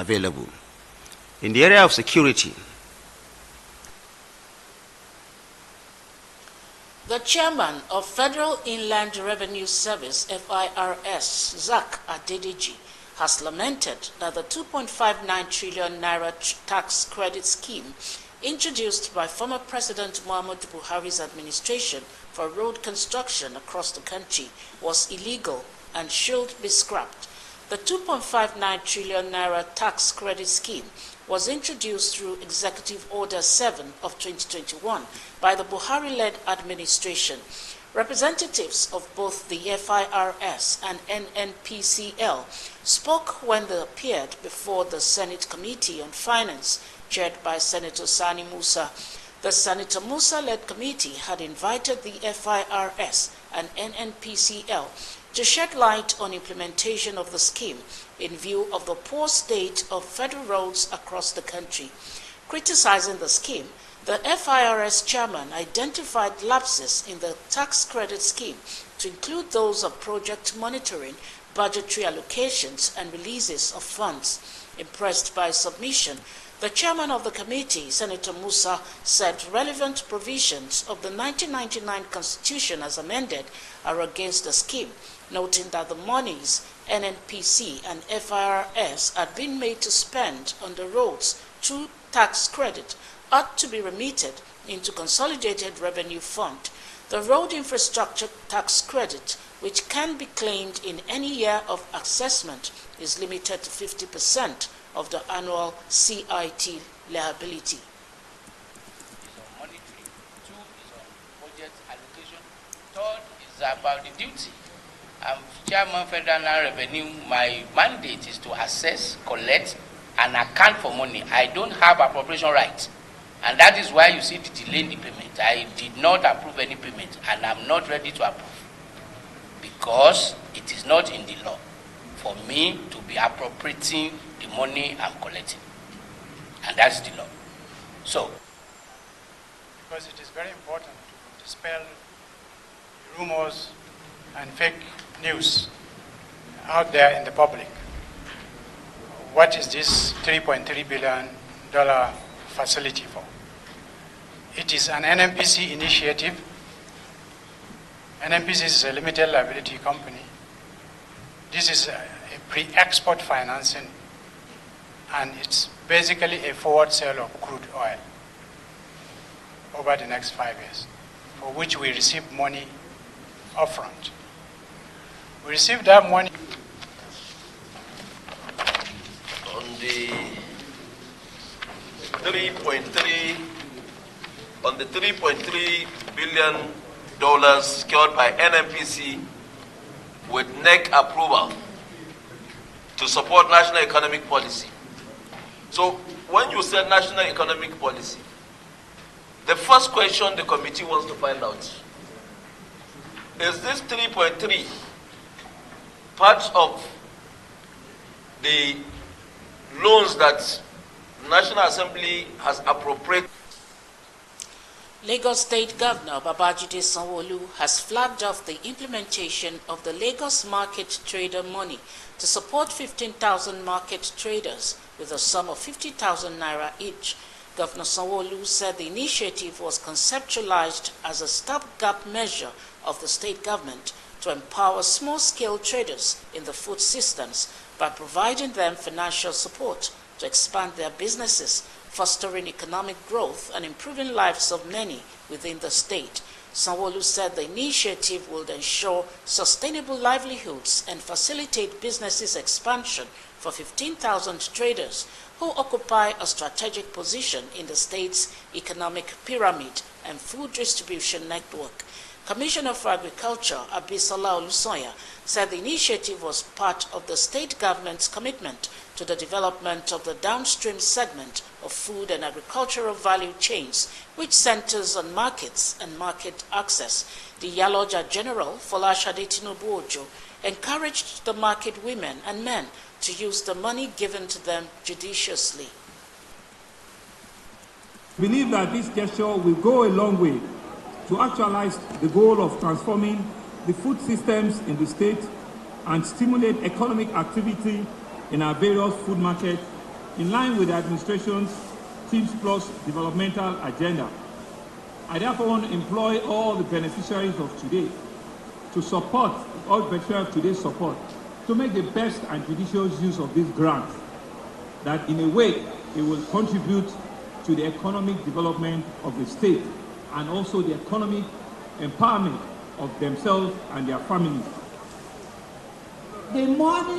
available. In the area of security, the chairman of Federal Inland Revenue Service, FIRS, Zak Adedeji, has lamented that the 2.59 trillion naira tax credit scheme introduced by former President Muhammadu Buhari's administration for road construction across the country was illegal and should be scrapped. The 2.59 trillion naira tax credit scheme was introduced through Executive Order 7 of 2021 by the Buhari-led administration. Representatives of both the FIRS and NNPCL spoke when they appeared before the Senate Committee on Finance, chaired by Senator Sani Musa. The Senator Musa-led committee had invited the FIRS and NNPCL to shed light on implementation of the scheme in view of the poor state of federal roads across the country. Criticizing the scheme, the FIRS chairman identified lapses in the tax credit scheme to include those of project monitoring, budgetary allocations, and releases of funds. Impressed by submission, the chairman of the committee, Senator Musa, said relevant provisions of the 1999 Constitution as amended are against the scheme, noting that the monies NNPC and FIRS had been made to spend on the roads through tax credit ought to be remitted into Consolidated Revenue Fund. The road infrastructure tax credit, which can be claimed in any year of assessment, is limited to 50% of the annual CIT liability. Monetary. 2 is on budget allocation. 3rd is about the duty. I'm Chairman Federal Revenue. My mandate is to assess, collect, and account for money. I don't have appropriation rights. And that is why you see the delay in the payment. I did not approve any payment, and I'm not ready to approve because it is not in the law for me to be appropriating the money I'm collecting. And that's the law. So, because it is very important to dispel rumors and fake news out there in the public. What is this $3.3 billion facility for? It is an NNPC initiative. NNPC is a limited liability company. This is a pre-export financing, and it's basically a forward sale of crude oil over the next 5 years, for which we receive money upfront. We receive that money on the 3.3 billion dollars secured by NNPC with NEC approval to support national economic policy. So when you say national economic policy, the first question the committee wants to find out is this 3.3 part of the loans that National Assembly has appropriated. Lagos State Governor Babajide Sanwo-Olu has flagged off the implementation of the Lagos Market Trader Money to support 15,000 market traders with a sum of 50,000 naira each. Governor Sanwo-Olu said the initiative was conceptualized as a stopgap measure of the state government to empower small-scale traders in the food systems by providing them financial support to expand their businesses, fostering economic growth and improving lives of many within the state. Sanwo-Olu said the initiative will ensure sustainable livelihoods and facilitate businesses' expansion for 15,000 traders who occupy a strategic position in the state's economic pyramid and food distribution network. Commissioner for Agriculture, Abisola Olusoya, said the initiative was part of the state government's commitment to the development of the downstream segment of food and agricultural value chains, which centers on markets and market access. The Yaloja General, Folashade Tinubu Ojo, encouraged the market women and men to use the money given to them judiciously. I believe that this gesture will go a long way to actualize the goal of transforming the food systems in the state and stimulate economic activity in our various food markets in line with the administration's Teams Plus developmental agenda. I therefore want to employ all the beneficiaries of today to support, all beneficiaries of today's support, to make the best and judicious use of this grant, that in a way it will contribute to the economic development of the state and also the economic empowerment of themselves and their families. The money